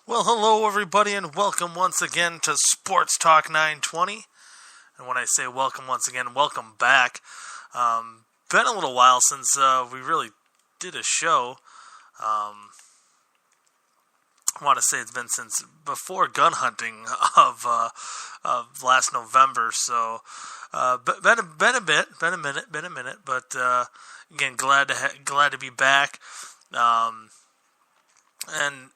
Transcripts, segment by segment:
Well, hello everybody, and welcome once again to Sports Talk 920. And when I say welcome once again, welcome back. Been a little while since we really did a show. I want to say it's been since before gun hunting of last November. So been a minute. But again, glad to be back. And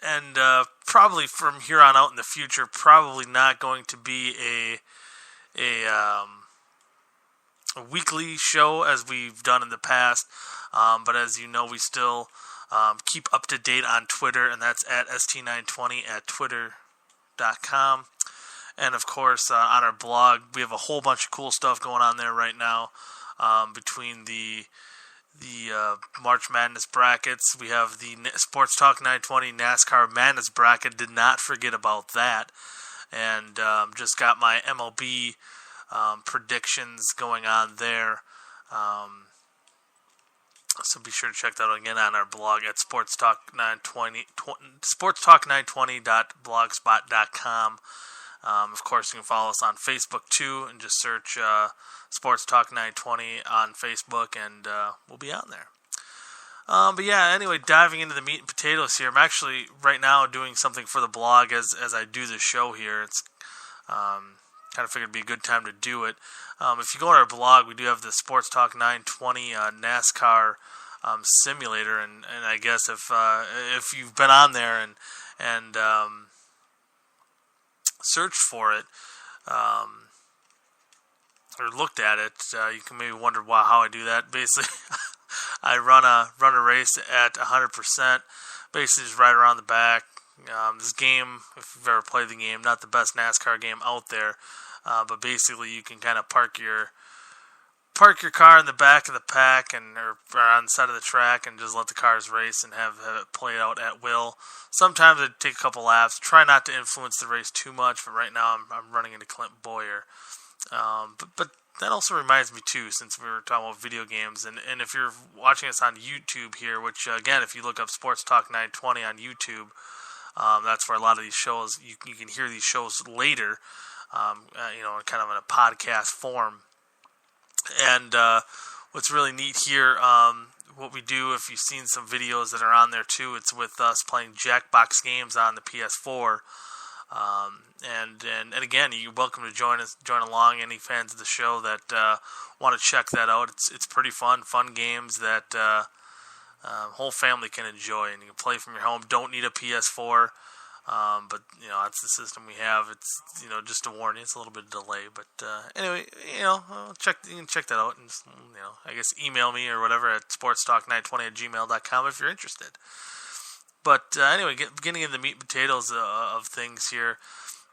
probably from here on out in the future, probably not going to be a weekly show as we've done in the past. But as you know, we still keep up to date on Twitter, and that's at st920 at twitter.com. And of course, on our blog, we have a whole bunch of cool stuff going on there right now. Between the March Madness brackets, we have the Sports Talk 920 NASCAR Madness bracket. Did not forget about that. And just got my MLB predictions going on there. So be sure to check that out again on our blog at sportstalk920.blogspot.com. Of course, you can follow us on Facebook too, and just search Sports Talk 920 on Facebook, and we'll be on there. But yeah, anyway, diving into the meat and potatoes here. I'm actually right now doing something for the blog as I do the show here. It's kind of figured it'd be a good time to do it. If you go on our blog, we do have the Sports Talk 920 NASCAR simulator, and I guess if you've been on there and searched for it or looked at it, you can maybe wonder how I do that. Basically, I run a race at 100%, basically just right around the back. This game, if you've ever played the game, not the best NASCAR game out there, but basically you can kind of park your car in the back of the pack or on the side of the track and just let the cars race and have it play out at will. Sometimes it take a couple laps. Try not to influence the race too much, but right now I'm running into Clint Bowyer. But that also reminds me too, since we were talking about video games, and if you're watching us on YouTube here, which again, if you look up Sports Talk 920 on YouTube, that's where a lot of these shows, you can hear these shows later, kind of in a podcast form. And what's really neat here, what we do, if you've seen some videos that are on there too, it's with us playing Jackbox games on the PS4. And again, you're welcome to join along. Any fans of the show that want to check that out, it's pretty fun games that whole family can enjoy, and you can play from your home. Don't need a PS4. But that's the system we have. It's just to warn you, it's a little bit of delay. But anyway, you can check that out, and just, I guess email me or whatever at sportstalk920@gmail.com if you're interested. But anyway, beginning in the meat and potatoes of things here.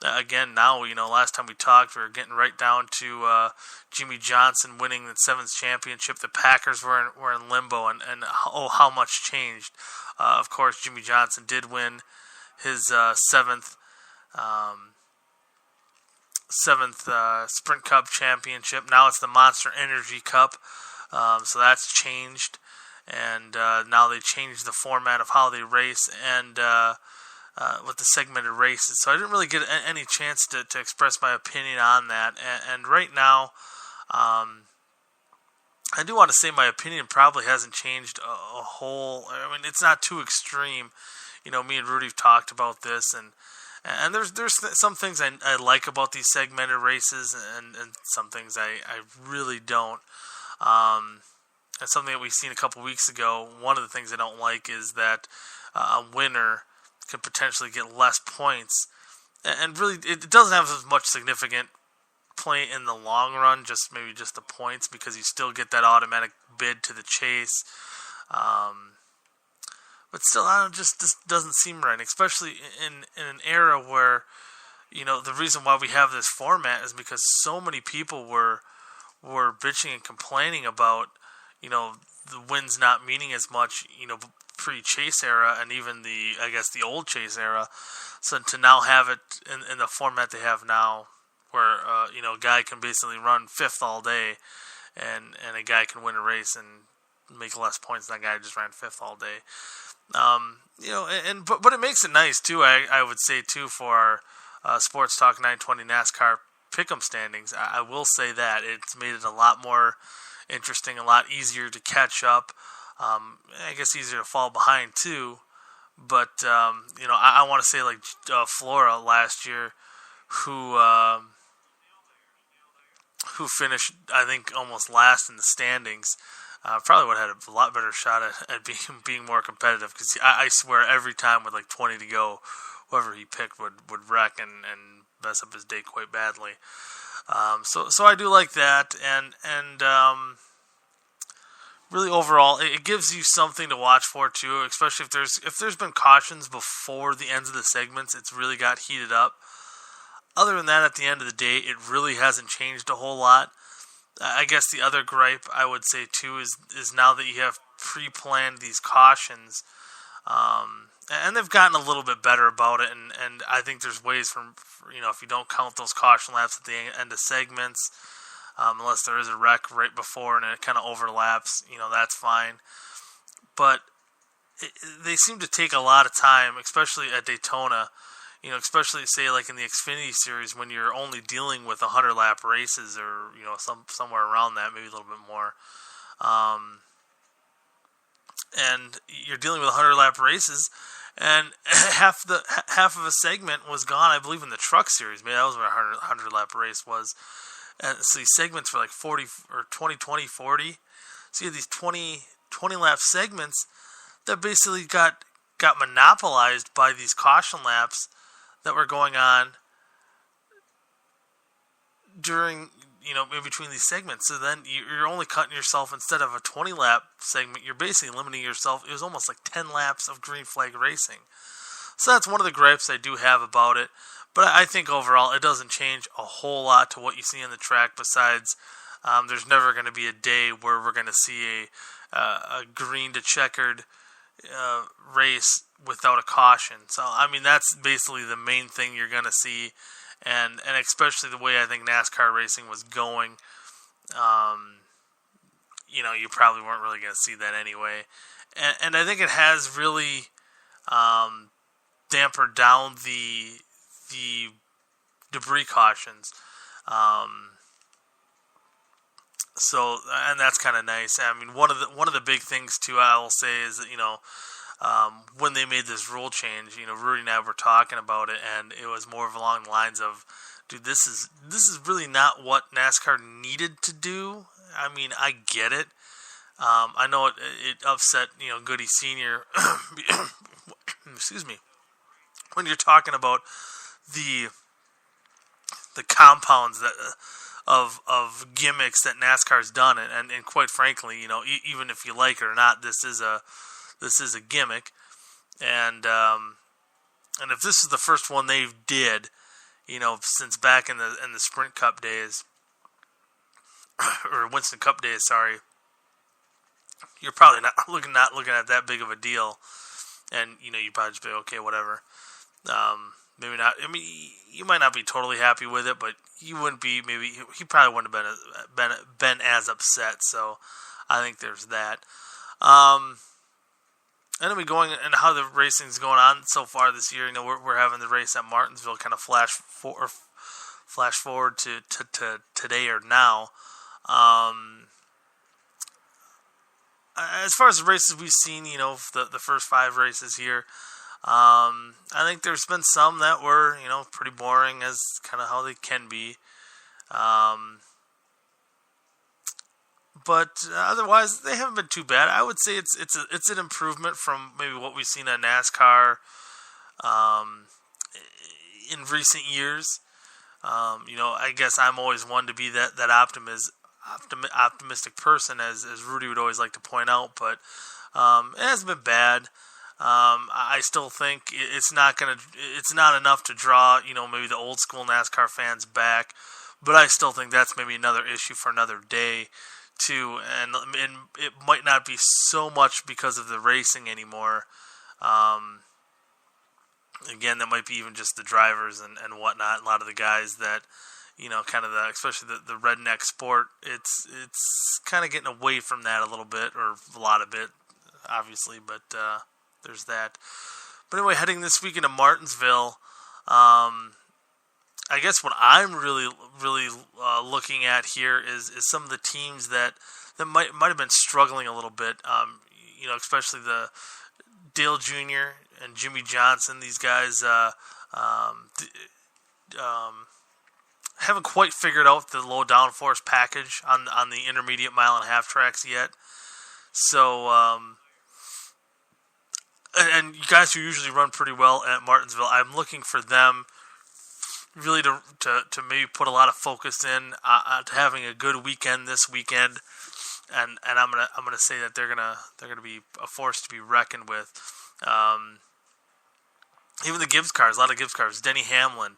Again, now last time we talked, we were getting right down to Jimmie Johnson winning the 7th championship. The Packers were in limbo, and how much changed. Of course, Jimmie Johnson did win his seventh Sprint Cup championship. Now it's the Monster Energy Cup, so that's changed, and now they changed the format of how they race and with the segmented races. So I didn't really get any chance to express my opinion on that, and right now, I do want to say my opinion probably hasn't changed a whole. I mean, it's not too extreme. Me and Rudy have talked about this, and there's some things I like about these segmented races, and some things I really don't. That's something that we've seen a couple weeks ago. One of the things I don't like is that a winner could potentially get less points, and really it doesn't have as much significant play in the long run, just the points, because you still get that automatic bid to the chase. But still, this doesn't seem right, especially in an era where, the reason why we have this format is because so many people were bitching and complaining about, the wins not meaning as much, pre-Chase era and even the old Chase era. So to now have it in the format they have now, where, a guy can basically run 5th all day and a guy can win a race and make less points than that guy who just ran 5th all day. But it makes it nice too. I would say too for our Sports Talk 920 NASCAR pick'em standings. I will say that it's made it a lot more interesting, a lot easier to catch up. I guess easier to fall behind too. But I want to say like Flora last year, who finished I think almost last in the standings. Probably would have had a lot better shot at being more competitive, because I swear every time with like 20 to go, whoever he picked would wreck and mess up his day quite badly. So I do like that, and really overall it gives you something to watch for too, especially if there's been cautions before the ends of the segments. It's really got heated up. Other than that, at the end of the day, it really hasn't changed a whole lot. I guess the other gripe I would say too is now that you have pre-planned these cautions, and they've gotten a little bit better about it, and I think there's ways if you don't count those caution laps at the end of segments, unless there is a wreck right before and it kind of overlaps, that's fine. But they seem to take a lot of time, especially at Daytona. Especially say like in the Xfinity Series when you're only dealing with 100-lap races, or somewhere around that, maybe a little bit more, and you're dealing with 100-lap races, and half of a segment was gone. I believe in the Truck Series, maybe that was what a 100-lap race was. So these segments were like 40 or 20, 40. So you have these 20-lap segments that basically got monopolized by these caution laps that were going on during, in between these segments. So then you're only cutting yourself, instead of a 20-lap segment, you're basically limiting yourself. It was almost like 10 laps of green flag racing. So that's one of the gripes I do have about it. But I think overall it doesn't change a whole lot to what you see on the track, besides there's never going to be a day where we're going to see a green to checkered race without a caution. So I mean, that's basically the main thing you're going to see, and especially the way I think NASCAR racing was going, you probably weren't really going to see that anyway. And I think it has really dampered down the debris cautions. So, and that's kind of nice. I mean, one of the big things too, I will say, is that when they made this rule change, Rudy and I were talking about it, and it was more of along the lines of, dude, this is really not what NASCAR needed to do. I mean, I get it. I know it upset Goody Senior. Excuse me. When you're talking about the compounds that of gimmicks that NASCAR's done, and quite frankly, even if you like it or not, this is a gimmick, and if this is the first one they did, since back in the Sprint Cup days, or Winston Cup days, sorry, you're probably not looking at that big of a deal, and you probably just be okay, whatever. Maybe not. I mean, you might not be totally happy with it, but you wouldn't be. Maybe he probably wouldn't have been as upset. So I think there's that. And then we going and how the racing's going on so far this year. We're having the race at Martinsville kind of flash forward to today or now. As far as the races we've seen, the first 5 races here. I think there's been some that were, pretty boring, as kind of how they can be. But otherwise, they haven't been too bad. I would say it's an improvement from maybe what we've seen at NASCAR in recent years. I guess I'm always one to be that optimistic person, as Rudy would always like to point out. But it hasn't been bad. I still think it's not enough to draw, maybe the old school NASCAR fans back, but I still think that's maybe another issue for another day too, and it might not be so much because of the racing anymore. Again, that might be even just the drivers and whatnot. A lot of the guys that, kind of especially the redneck sport, it's kind of getting away from that a little bit, or a lot of it, obviously, but there's that. But anyway, heading this week into Martinsville, I guess what I'm really looking at here is some of the teams that might have been struggling a little bit. Especially the Dale Jr. and Jimmy Johnson. These guys haven't quite figured out the low downforce package on the intermediate mile and a half tracks yet. So, and you guys who usually run pretty well at Martinsville, I'm looking for them really to maybe put a lot of focus in to having a good weekend this weekend, and I'm gonna say that they're gonna be a force to be reckoned with. Even the Gibbs cars, a lot of Gibbs cars, Denny Hamlin,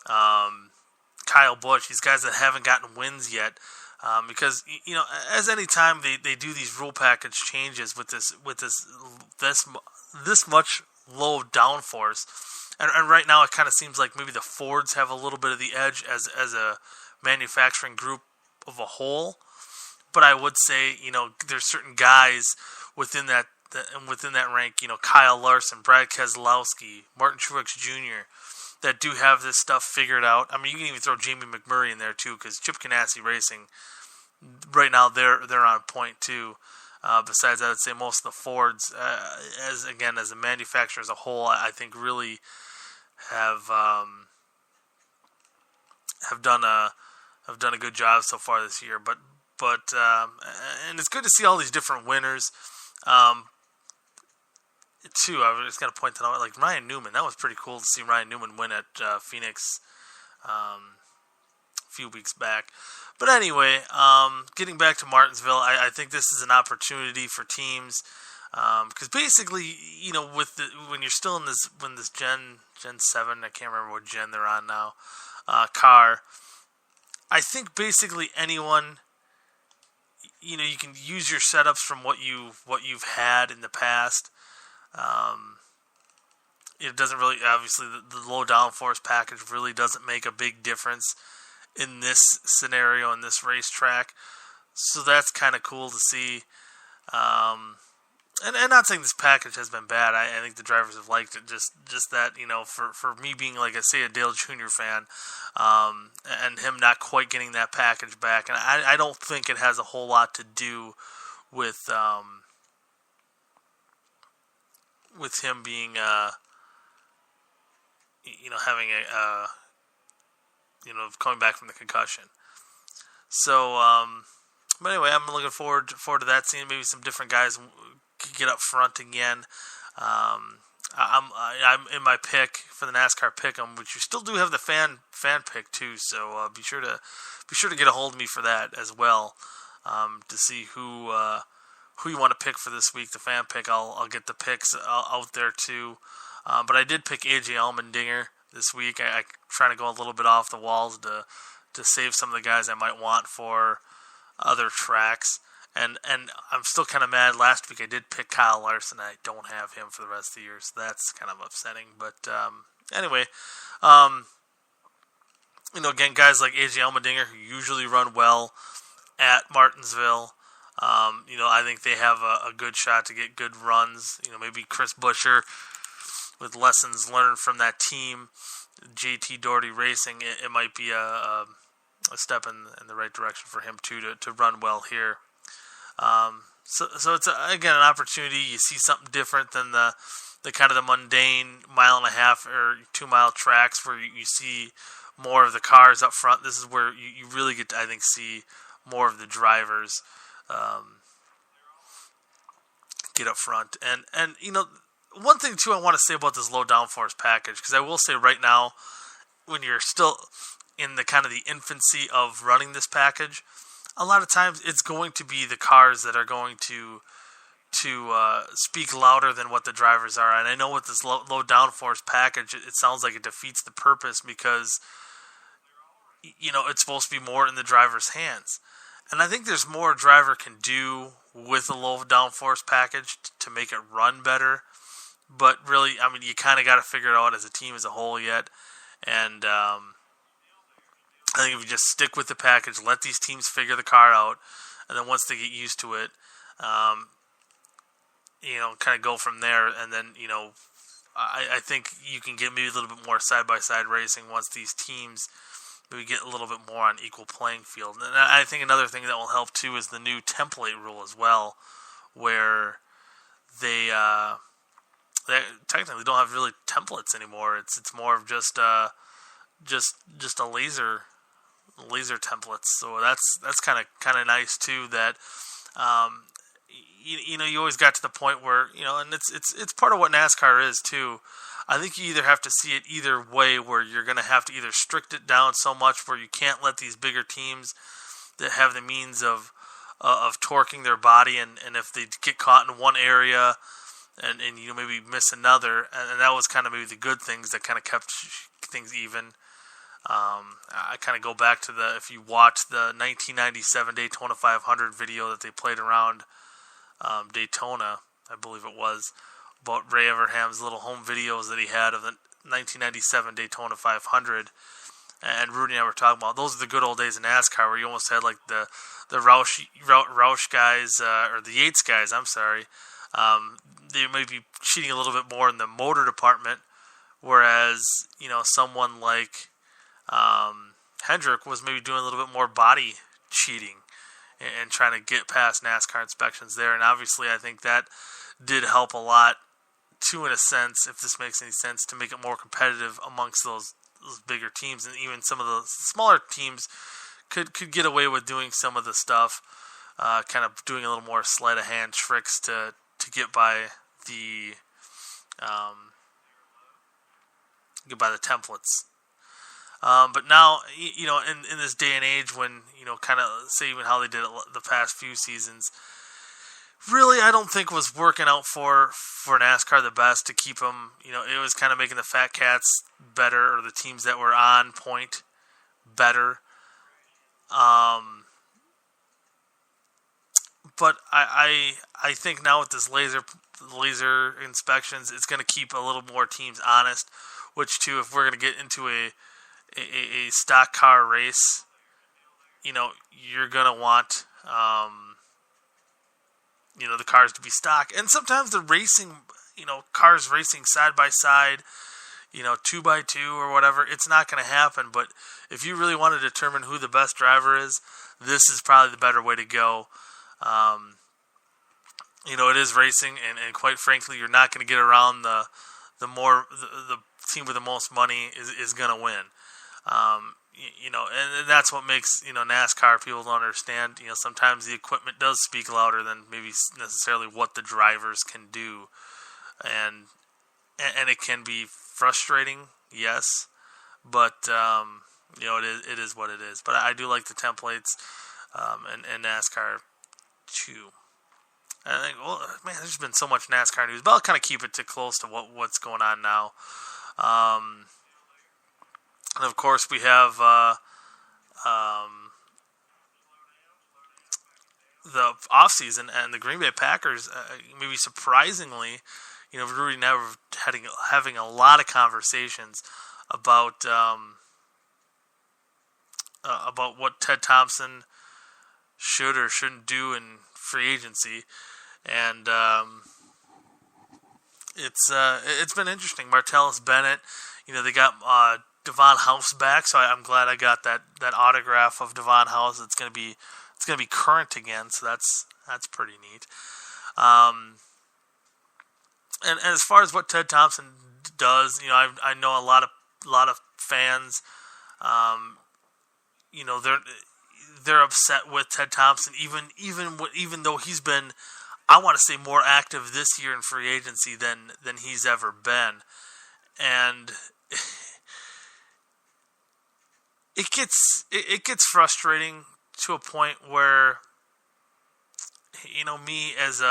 Kyle Busch, these guys that haven't gotten wins yet, because as any time they do these rule package changes with this much low downforce. And right now, it kind of seems like maybe the Fords have a little bit of the edge as a manufacturing group of a whole. But I would say, there's certain guys within that rank, Kyle Larson, Brad Keselowski, Martin Truex Jr., that do have this stuff figured out. I mean, you can even throw Jamie McMurray in there too, because Chip Ganassi Racing, right now they're on point too. Besides, I would say most of the Fords, as a manufacturer as a whole, I think really have done a good job so far this year. But and it's good to see all these different winners. Too, I was just gonna point that out. Like Ryan Newman, that was pretty cool to see Ryan Newman win at Phoenix a few weeks back. But anyway, getting back to Martinsville, I think this is an opportunity for teams because basically, when you're still in this Gen 7, I can't remember what gen they're on now, car. I think basically anyone, you can use your setups from what you've had in the past. It doesn't really, obviously, the low downforce package really doesn't make a big difference in this scenario, in this racetrack. So that's kind of cool to see. And not saying this package has been bad. I think the drivers have liked it. Just that, for me being, like I say, a Dale Jr. fan, and him not quite getting that package back. And I don't think it has a whole lot to do with him being, having coming back from the concussion. So, but anyway, I'm looking forward to that scene. Maybe some different guys could get up front again. I'm in my pick for the NASCAR Pick'em, which you still do have the fan pick too. So be sure to get a hold of me for that as well, to see who you want to pick for this week. The fan pick, I'll get the picks out there too. But I did pick AJ Allmendinger this week. I trying to go a little bit off the walls to save some of the guys I might want for other tracks. And I'm still kind of mad. Last week I did pick Kyle Larson. I don't have him for the rest of the year, so that's kind of upsetting. But anyway, again, guys like AJ Allmendinger who usually run well at Martinsville. I think they have a good shot to get good runs. Maybe Chris Buescher, with lessons learned from that team, JT Doherty Racing, it might be a step in the right direction for him too to run well here. So it's again an opportunity. You see something different than the kind of the mundane 1.5 or 2 mile tracks where you see more of the cars up front. This is where you really get to, I think, see more of the drivers get up front. And one thing too I want to say about this low downforce package, because I will say right now, when you're still in the kind of the infancy of running this package, a lot of times it's going to be the cars that are going to speak louder than what the drivers are. And I know with this low downforce package, it sounds like it defeats the purpose because it's supposed to be more in the driver's hands. And I think there's more a driver can do with a low downforce package to make it run better. But really, I mean, you kind of got to figure it out as a team as a whole yet. And I think if you just stick with the package, let these teams figure the car out, and then once they get used to it, kind of go from there, and then I think you can get maybe a little bit more side-by-side racing once these teams maybe get a little bit more on equal playing field. And I think another thing that will help too is the new template rule as well, where they technically don't have really templates anymore. It's more of just a laser templates. So that's kind of nice too. That you always got to the point where and it's part of what NASCAR is too. I think you either have to see it either way, where you're going to have to either strict it down so much where you can't let these bigger teams that have the means of torquing their body, and if they get caught in one area and maybe miss another, and that was kind of maybe the good things that kind of kept things even. I kind of go back to if you watch the 1997 Daytona 500 video that they played around Daytona, I believe it was, about Ray Everham's little home videos that he had of the 1997 Daytona 500, and Rudy and I were talking about those are the good old days of NASCAR, where you almost had like the Roush guys, or the Yates guys, I'm sorry, they may be cheating a little bit more in the motor department, whereas someone like Hendrick was maybe doing a little bit more body cheating and trying to get past NASCAR inspections there. And obviously I think that did help a lot too, in a sense, if this makes any sense, to make it more competitive amongst those bigger teams. And even some of the smaller teams could get away with doing some of the stuff, kind of doing a little more sleight of hand tricks to get by the templates. But now, in this day and age, when kind of say even how they did it the past few seasons, really I don't think was working out for NASCAR the best to keep them. It was kind of making the fat cats better, or the teams that were on point better. But I think now with this laser inspections, it's going to keep a little more teams honest. Which too, if we're going to get into a stock car race, you're going to want the cars to be stock. And sometimes the racing, cars racing side by side, 2x2 or whatever, it's not going to happen. But if you really want to determine who the best driver is, this is probably the better way to go. It is racing, and quite frankly, you're not going to get around the team with the most money is going to win. And that's what makes, NASCAR, people don't understand. Sometimes the equipment does speak louder than maybe necessarily what the drivers can do. And it can be frustrating, yes, but, it is what it is. But I do like the templates, and NASCAR too. And I think, well, man, there's been so much NASCAR news, but I'll kind of keep it to close to what's going on now. And of course, we have the offseason, and the Green Bay Packers, maybe surprisingly, Rudy and I were having a lot of conversations about what Ted Thompson should or shouldn't do in free agency, and it's been interesting. Martellus Bennett, they got Devon House back, so I'm glad I got that autograph of Devon House. It's gonna be current again, so that's pretty neat. And as far as what Ted Thompson does, I know a lot of fans, they're upset with Ted Thompson, even though he's been, I want to say, more active this year in free agency than he's ever been, and it gets frustrating to a point where, me as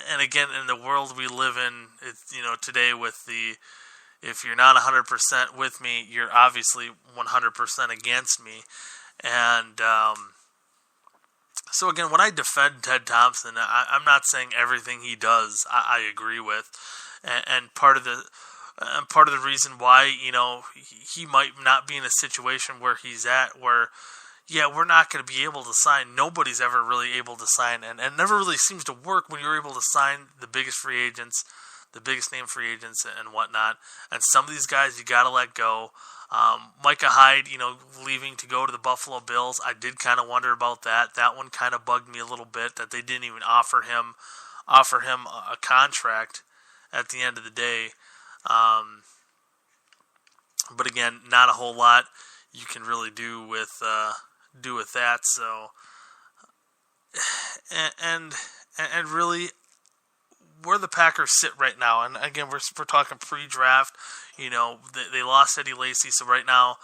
and again, in the world we live in, today with if you're not 100% with me, you're obviously 100% against me. And so again, when I defend Ted Thompson, I'm not saying everything he does I agree with, and part of the reason why he might not be in a situation where he's at, where yeah, we're not going to be able to sign. Nobody's ever really able to sign, and it never really seems to work when you're able to sign the biggest free agents, the biggest name free agents and whatnot. And some of these guys you got to let go. Micah Hyde, leaving to go to the Buffalo Bills, I did kind of wonder about that. That one kind of bugged me a little bit that they didn't even offer him a contract at the end of the day. But again, not a whole lot you can really do with that. So, and really, where the Packers sit right now, and again, we're talking pre-draft. They lost Eddie Lacy, so right now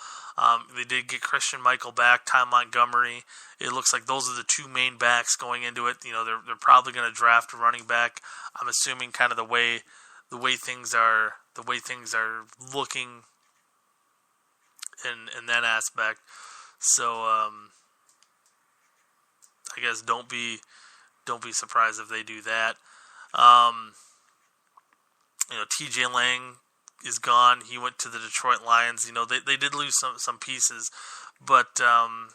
they did get Christian Michael back, Ty Montgomery. It looks like those are the two main backs going into it. They're probably going to draft a running back. I'm assuming kind of the way things are looking in that aspect. So I guess don't be surprised if they do that. TJ Lang is gone. He went to the Detroit Lions. They did lose some pieces, but kind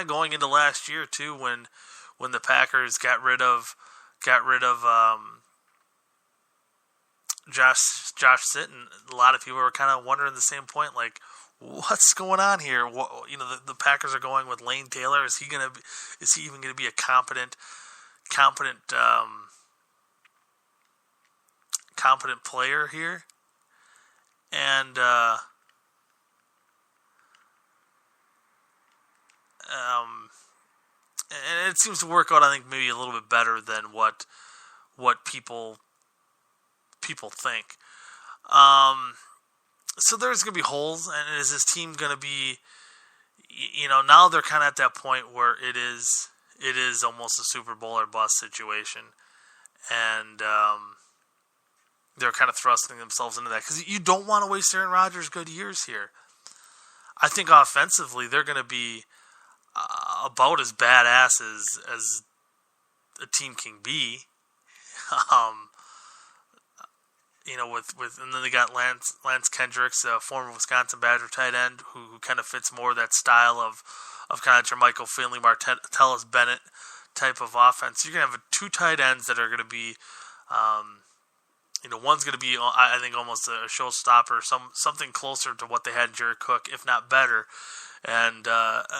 of going into last year too, when the Packers got rid of Josh Sitton, a lot of people were kind of wondering the same point, like, what's going on here? The Packers are going with Lane Taylor. Is he even gonna be a competent player here? And and it seems to work out, I think, maybe a little bit better than what people think. So there's going to be holes, and is this team going to be, now they're kind of at that point where it is almost a Super Bowl or bust situation, and they're kind of thrusting themselves into that, because you don't want to waste Aaron Rodgers' good years here. I think offensively they're going to be about as badass as a team can be. And then they got Lance Kendricks, a former Wisconsin Badger tight end, who kind of fits more that style of kind of Jermichael Finley, Martellus Bennett type of offense. You're going to have two tight ends that are going to be, one's going to be, I think, almost a showstopper, something closer to what they had in Jared Cook, if not better. And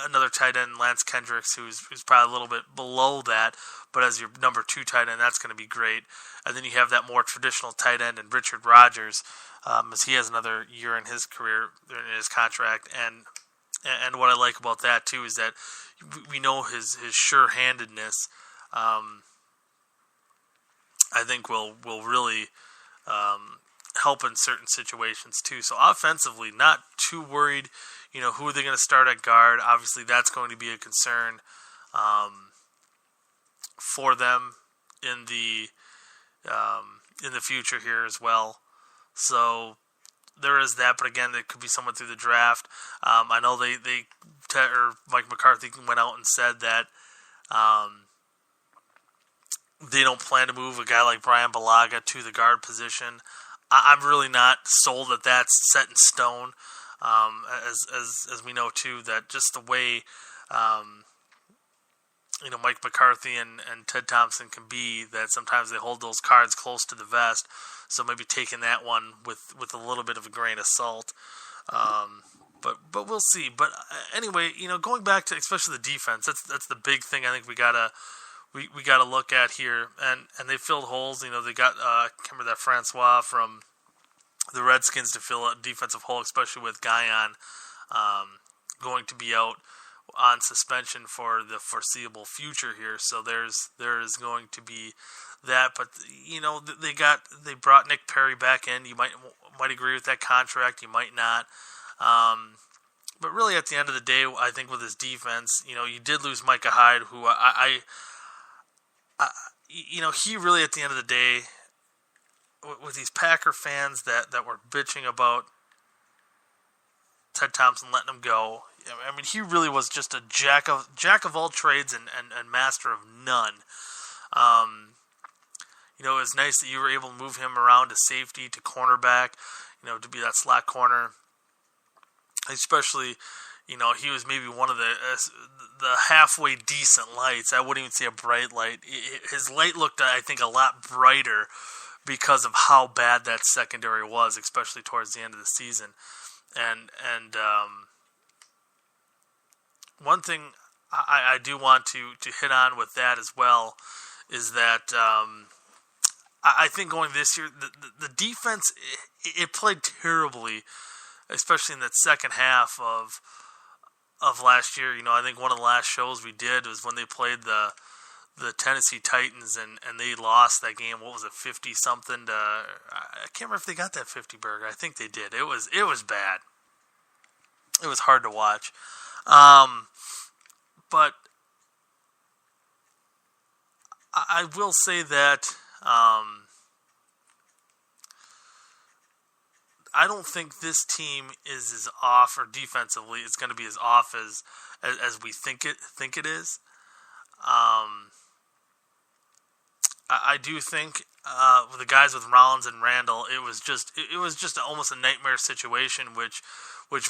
another tight end, Lance Kendricks, who's probably a little bit below that, but as your number two tight end, that's going to be great. And then you have that more traditional tight end in Richard Rodgers, as he has another year in his career, in his contract. And what I like about that, too, is that we know his sure-handedness, I think will really help in certain situations, too. So offensively, not too worried. Who are they going to start at guard? Obviously, that's going to be a concern for them in the future here as well. So there is that, but again, it could be someone through the draft. I know Mike McCarthy went out and said that they don't plan to move a guy like Brian Bulaga to the guard position. I'm really not sold that that's set in stone. As we know too, that just the way Mike McCarthy and Ted Thompson can be, that sometimes they hold those cards close to the vest. So maybe taking that one with a little bit of a grain of salt. But we'll see. But anyway, going back to especially the defense, that's the big thing I think we gotta look at here. And they filled holes. They got I can't remember that Francois from the Redskins to fill a defensive hole, especially with Guyon going to be out on suspension for the foreseeable future here. So there is going to be that. But they brought Nick Perry back in. You might agree with that contract. You might not. But really, at the end of the day, I think with his defense, you did lose Micah Hyde, who he really, at the end of the day, with these Packer fans that were bitching about Ted Thompson letting him go, I mean, he really was just a jack of all trades and master of none. It was nice that you were able to move him around to safety, to cornerback, to be that slot corner. Especially, he was maybe one of the halfway decent lights. I wouldn't even say a bright light. His light looked, I think, a lot brighter because of how bad that secondary was, especially towards the end of the season. And one thing I do want to hit on with that as well is that I think going this year, the defense, it played terribly, especially in that second half of last year. I think one of the last shows we did was when they played the Tennessee Titans, and they lost that game. What was it, 50-something? I can't remember if they got that 50 burger. I think they did. It was bad. It was hard to watch. But I will say that I don't think this team is as off, or defensively it's going to be as off as we think it is. I do think with the guys with Rollins and Randall, it was just almost a nightmare situation, which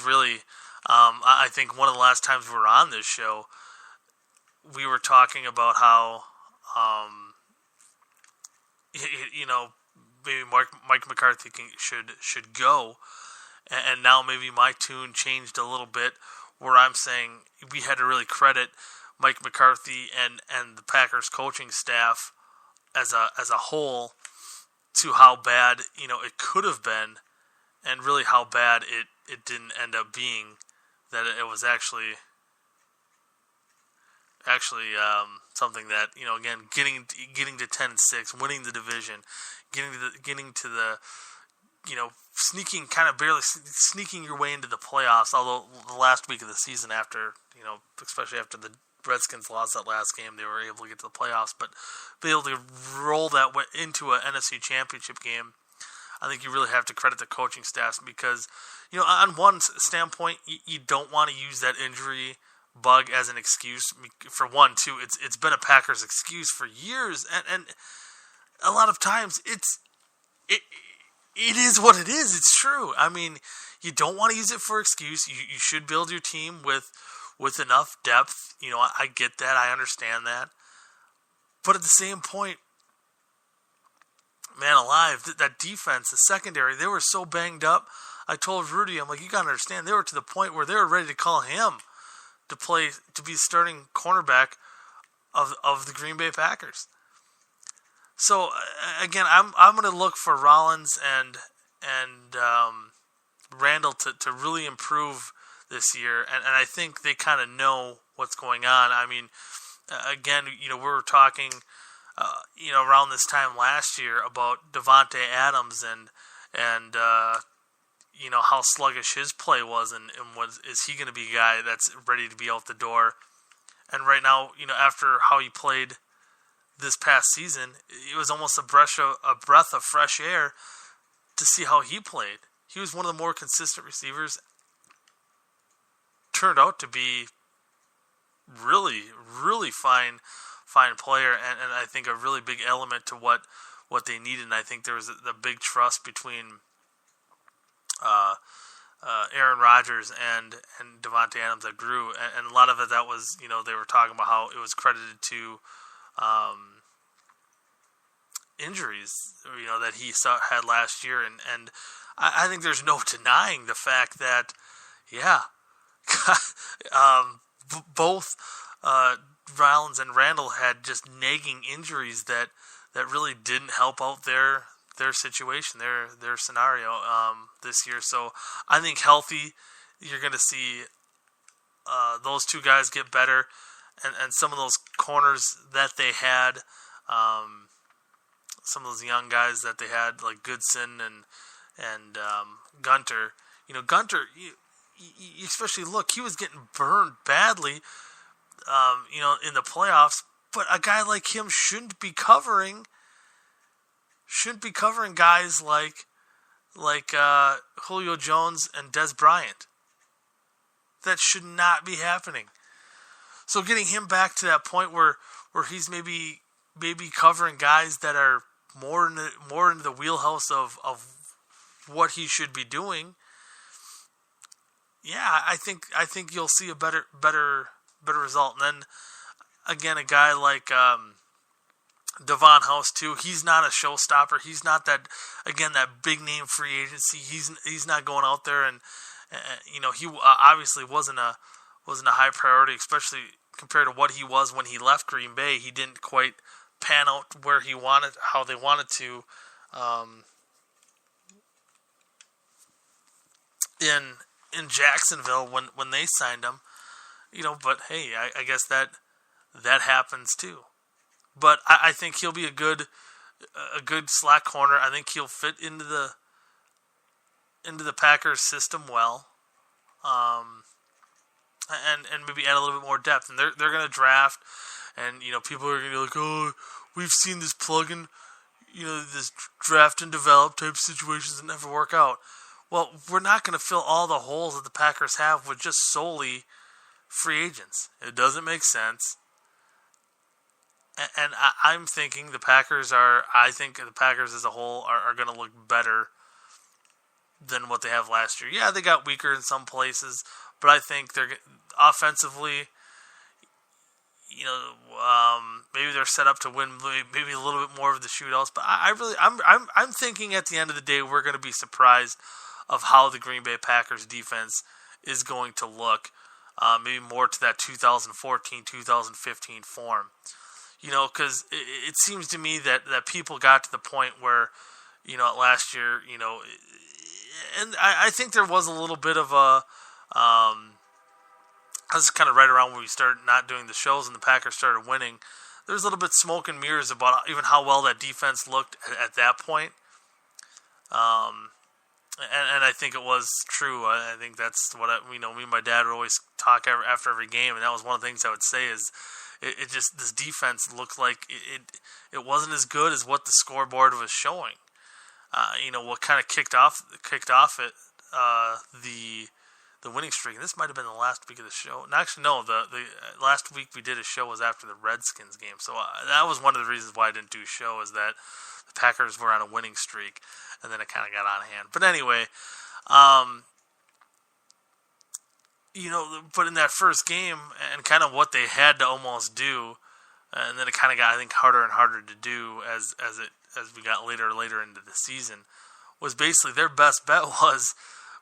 really I think one of the last times we were on this show, we were talking about how maybe Mike McCarthy should go, and now maybe my tune changed a little bit, where I'm saying we had to really credit Mike McCarthy and the Packers coaching staff as a whole to how bad it could have been, and really how bad it didn't end up being. That it was actually something that again, getting to 10-6, winning the division, getting to the barely sneaking your way into the playoffs. Although the last week of the season, after especially after the Redskins lost that last game, they were able to get to the playoffs. But be able to roll that into an NFC Championship game, I think you really have to credit the coaching staffs, because on one standpoint, you don't want to use that injury bug as an excuse. For one, too, it's been a Packers excuse for years, and a lot of times it is what it is. It's true. I mean, you don't want to use it for excuse. You should build your team with enough depth. I get that. I understand that. But at the same point, man alive, that defense, the secondary, they were so banged up. I told Rudy, I'm like, you got to understand, they were to the point where they were ready to call him to be starting cornerback of the Green Bay Packers. So again, I'm going to look for Rollins and Randall to really improve this year, and I think they kind of know what's going on. I mean, again, we were talking, around this time last year about Davante Adams and how sluggish his play was, and is he going to be a guy that's ready to be out the door? And right now, after how he played this past season, it was almost a breath of fresh air to see how he played. He was one of the more consistent receivers. Turned out to be really, really fine player, and I think a really big element to what they needed. And I think there was a big trust between Aaron Rodgers and Davante Adams that grew, and a lot of it that was, they were talking about how it was credited to injuries, that he had last year, and I think there's no denying the fact that, both Rollins and Randall had just nagging injuries that really didn't help out their situation, their scenario this year. So I think healthy, you're going to see those two guys get better, and some of those corners that they had, some of those young guys that they had, like Goodson and Gunter. Gunter, you especially look, he was getting burned badly, in the playoffs. But a guy like him shouldn't be covering guys like Julio Jones and Des Bryant. That should not be happening. So getting him back to that point where he's maybe covering guys that are more into the wheelhouse of what he should be doing. yeah, I think you'll see a better result. And then again, a guy like Devon House too. He's not a showstopper. He's not that big name free agency. He's not going out there and he obviously wasn't a high priority, especially compared to what he was when he left Green Bay. He didn't quite pan out how they wanted to in Jacksonville when they signed him. But hey, I guess that happens too. But I think he'll be a good slot corner. I think he'll fit into the Packers system well, and maybe add a little bit more depth. And they're going to draft, and people are going to be like, oh, we've seen this plug-in, this draft and develop type situations that never work out. Well, we're not going to fill all the holes that the Packers have with just solely free agents. It doesn't make sense. And I'm thinking I think the Packers as a whole are going to look better than what they have last year. Yeah, they got weaker in some places, but I think they're offensively, maybe they're set up to win maybe a little bit more of the shootouts. But I'm thinking at the end of the day we're going to be surprised of how the Green Bay Packers defense is going to look, maybe more to that 2014-2015 form. Because it seems to me that people got to the point where, last year, and I think there was a little bit of a, this is kind of right around when we started not doing the shows and the Packers started winning. There was a little bit smoke and mirrors about even how well that defense looked at that point. And I think it was true. I think that's what me and my dad would always talk after every game, and that was one of the things I would say is, it just, this defense looked like it wasn't as good as what the scoreboard was showing. What kind of kicked off it the winning streak. And this might have been the last week of the show. And actually, no, the last week we did a show was after the Redskins game. So that was one of the reasons why I didn't do a show, is that the Packers were on a winning streak, and then it kind of got out of hand. But anyway, but in that first game, and kind of what they had to almost do, and then it kind of got, I think, harder and harder to do as we got later into the season, was basically their best bet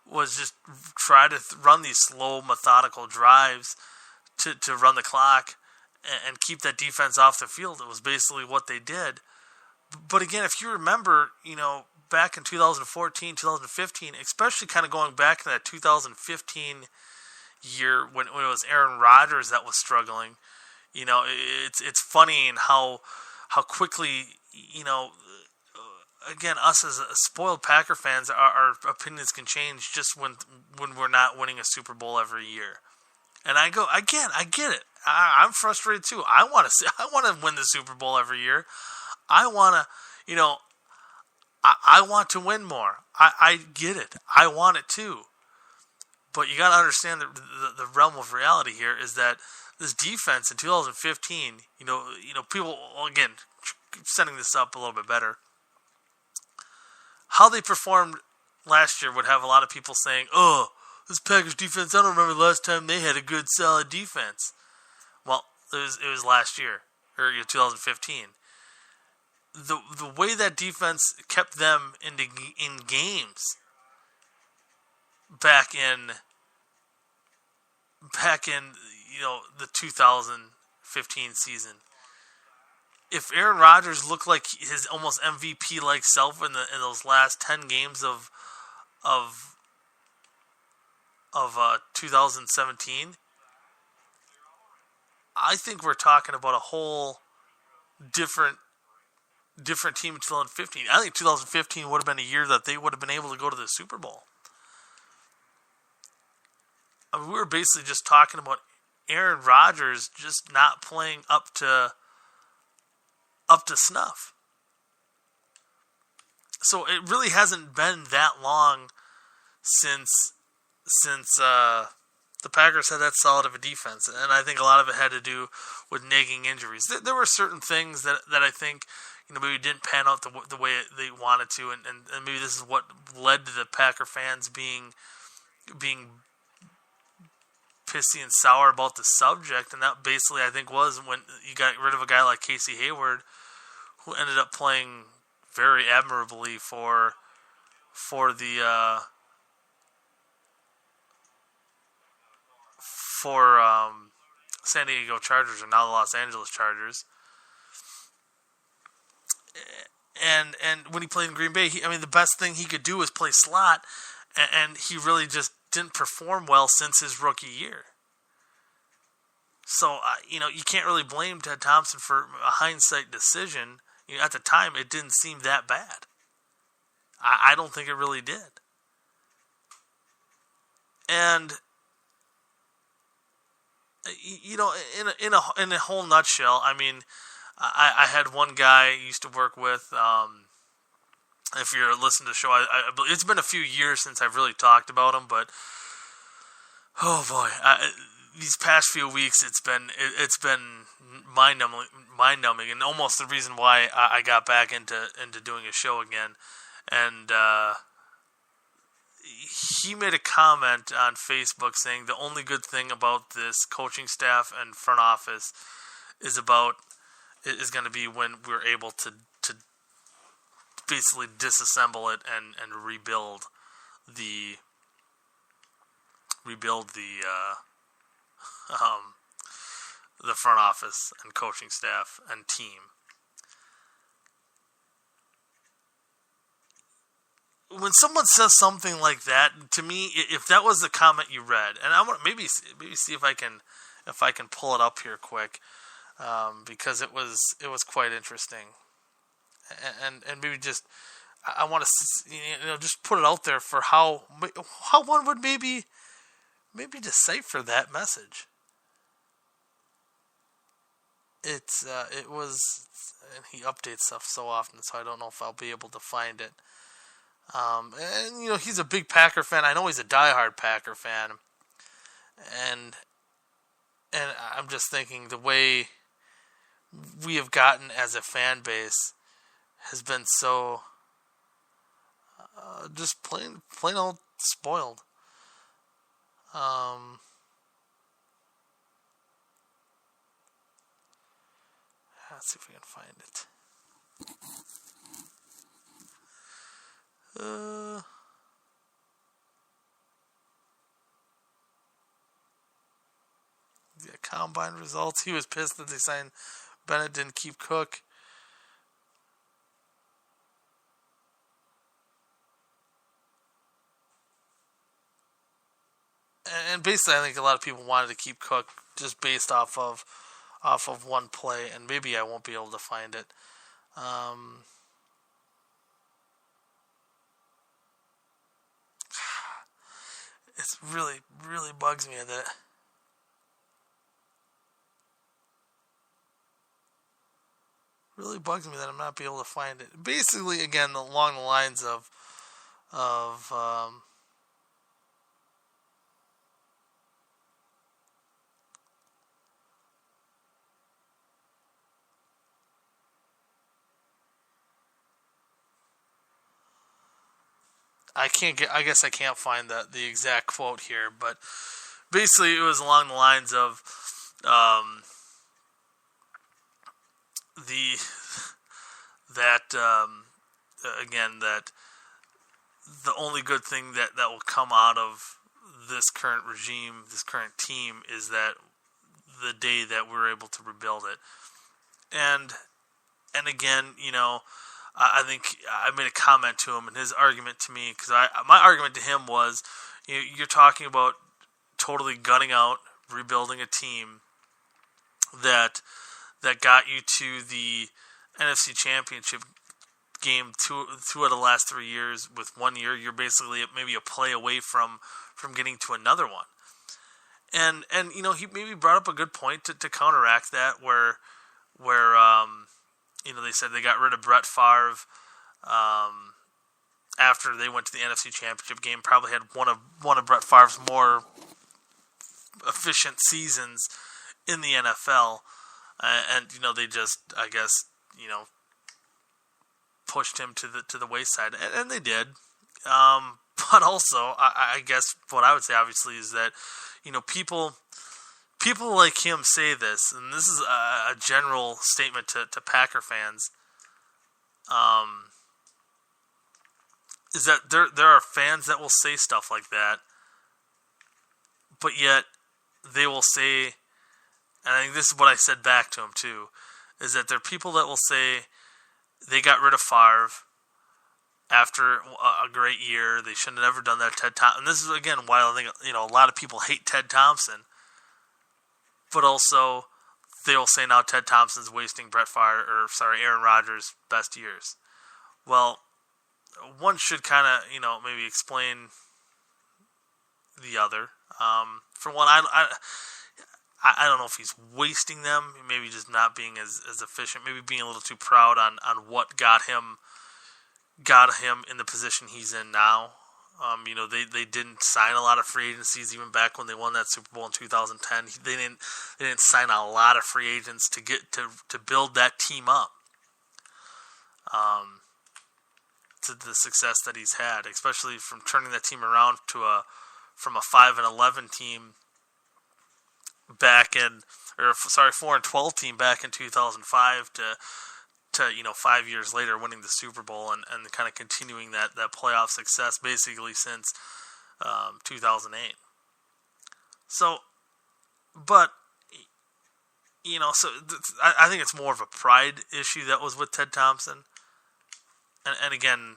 was just try to run these slow, methodical drives to run the clock and keep that defense off the field. It was basically what they did. But again, if you remember, back in 2014, 2015, especially kind of going back to that 2015 year when it was Aaron Rodgers that was struggling, it's funny in how quickly, again, us as spoiled Packer fans, our opinions can change just when we're not winning a Super Bowl every year. And I go, again, I get it. I'm frustrated too. I want to win the Super Bowl every year. I want to, I want to win more. I get it. I want it too. But you got to understand the realm of reality here is that this defense in 2015, people, again, setting this up a little bit better, how they performed last year would have a lot of people saying, oh, this Packers defense, I don't remember the last time they had a good, solid defense. Well, it was last year, or 2015. The way that defense kept them in games back in the 2015 season. If Aaron Rodgers looked like his almost MVP like self in those last 10 games of 2017, I think we're talking about a whole different team in 2015. I think 2015 would have been a year that they would have been able to go to the Super Bowl. I mean, we were basically just talking about Aaron Rodgers just not playing up to snuff. So it really hasn't been that long since the Packers had that solid of a defense, and I think a lot of it had to do with nagging injuries. There were certain things that I think maybe didn't pan out the way they wanted to, and maybe this is what led to the Packer fans being pissy and sour about the subject, and that basically I think was when you got rid of a guy like Casey Hayward, who ended up playing very admirably for the San Diego Chargers, or now the Los Angeles Chargers. And when he played in Green Bay, the best thing he could do was play slot, and he really just didn't perform well since his rookie year. So, you can't really blame Ted Thompson for a hindsight decision. At the time, it didn't seem that bad. I don't think it really did. And, in a whole nutshell, I had one guy I used to work with. If you're listening to the show, it's been a few years since I've really talked about him, but oh boy, these past few weeks it's been mind-numbing, and almost the reason why I got back into doing a show again. And he made a comment on Facebook saying the only good thing about this coaching staff and front office is going to be when we're able to basically disassemble it and rebuild the front office and coaching staff and team. When someone says something like that, to me, if that was the comment you read, and I want to maybe see if I can pull it up here quick, because it was quite interesting, and maybe just I want to just put it out there for how one would maybe decipher that message. It was, and he updates stuff so often, so I don't know if I'll be able to find it. And he's a big Packer fan. I know he's a diehard Packer fan, and I'm just thinking the way we have gotten as a fan base has been so just plain old spoiled. Let's see if we can find it. Yeah, combine results. He was pissed that they signed Bennett, didn't keep Cook. And basically, I think a lot of people wanted to keep Cook just based off of one play, and maybe I won't be able to find it. It's really, really bugs me that I'm not be able to find it. Basically, again, along the lines of I guess I can't find the exact quote here, but basically it was along the lines of that the only good thing that will come out of this current regime, this current team, is that the day that we're able to rebuild it. And again, I think I made a comment to him, and his argument to me, because my argument to him was, you're talking about totally gutting out, rebuilding a team that got you to the NFC Championship game two out of the last 3 years. With 1 year, you're basically maybe a play away from getting to another one. And he maybe brought up a good point to counteract that, where they said they got rid of Brett Favre after they went to the NFC Championship game. Probably had one of Brett Favre's more efficient seasons in the NFL, and they just, I guess, pushed him to the wayside, and they did. But also, I guess what I would say, obviously, is that people like him say this, and this is a general statement to Packer fans. Is that there are fans that will say stuff like that, but yet they will say, and I think this is what I said back to him too, is that there are people that will say they got rid of Favre after a great year. They shouldn't have ever done that. Ted Thompson. And this is again why I think a lot of people hate Ted Thompson, but also they will say now Ted Thompson's wasting Aaron Rodgers' best years. Well, one should kind of maybe explain the other. For one, I don't know if he's wasting them. Maybe just not being as efficient. Maybe being a little too proud on what got him in the position he's in now. They didn't sign a lot of free agencies even back when they won that Super Bowl in 2010. They didn't sign a lot of free agents to get to build that team up. To the success that he's had, especially from turning that team around from a 5-11 team back in, 4-12 team back in 2005 to 5 years later winning the Super Bowl and kind of continuing that playoff success basically since 2008. So, but I think it's more of a pride issue that was with Ted Thompson. And again,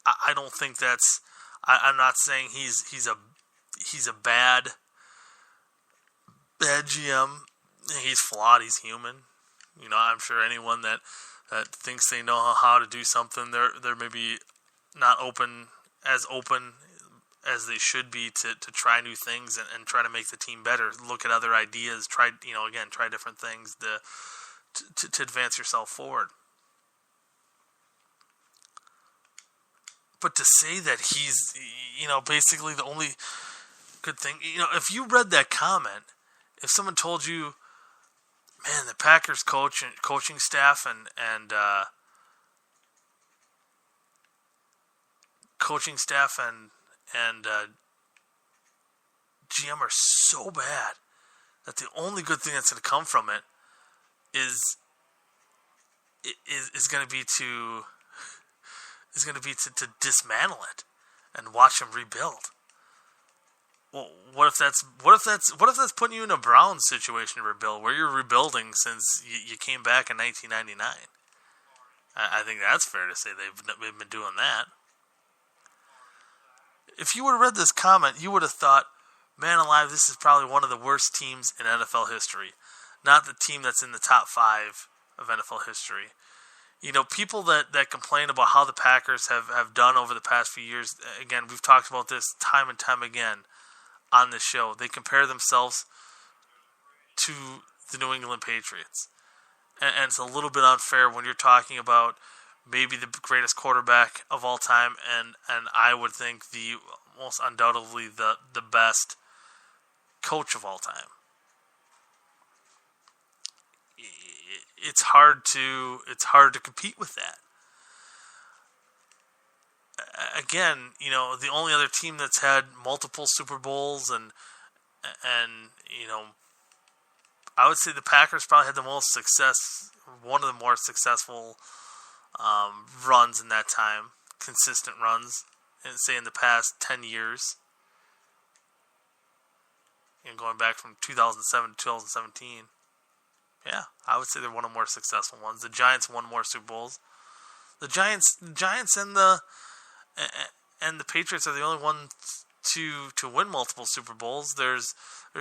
I don't think that's. I'm not saying he's a bad GM. He's flawed. He's human. I'm sure anyone that thinks they know how to do something, they're maybe not open as they should be to try new things and try to make the team better. Look at other ideas. Try different things to advance yourself forward. But to say that he's, basically the only good thing, if you read that comment, if someone told you, man, the Packers coaching staff and GM are so bad that the only good thing that's going to come from it is going to be to dismantle it and watch them rebuild. Well, what if that's putting you in a Browns situation to rebuild, where you're rebuilding since you came back in 1999? I think that's fair to say they've been doing that. If you would have read this comment, you would have thought, man alive, this is probably one of the worst teams in NFL history. Not the team that's in the top 5 of NFL history. People that complain about how the Packers have done over the past few years, again, we've talked about this time and time again on this show. They compare themselves to the New England Patriots. And it's a little bit unfair when you're talking about maybe the greatest quarterback of all time and I would think the most undoubtedly the best coach of all time. It's hard to compete with that. Again, the only other team that's had multiple Super Bowls and I would say the Packers probably had the most success, one of the more successful runs in that time, consistent runs, say in the past 10 years. Going back from 2007 to 2017. Yeah, I would say they're one of the more successful ones. The Giants won more Super Bowls. The Giants and the Patriots are the only ones to win multiple Super Bowls. There's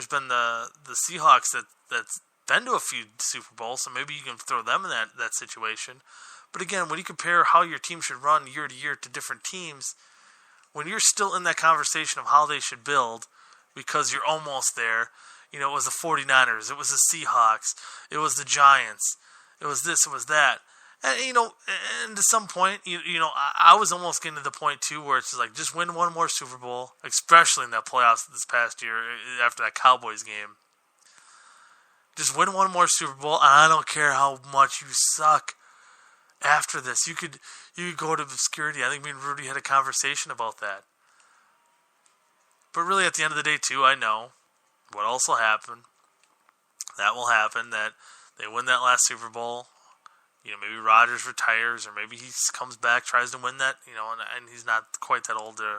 been the Seahawks that's been to a few Super Bowls, so maybe you can throw them in that situation. But again, when you compare how your team should run year to year to different teams, when you're still in that conversation of how they should build, because you're almost there. It was the 49ers, it was the Seahawks, it was the Giants, it was this, it was that. And, and to some point, I was almost getting to the point, too, where it's just like, just win one more Super Bowl, especially in that playoffs this past year after that Cowboys game. Just win one more Super Bowl, and I don't care how much you suck after this. You could go to obscurity. I think me and Rudy had a conversation about that. But really, at the end of the day, too, I know what else will happen? That will happen, that they win that last Super Bowl. Maybe Rodgers retires, or maybe he comes back, tries to win that, and he's not quite that old to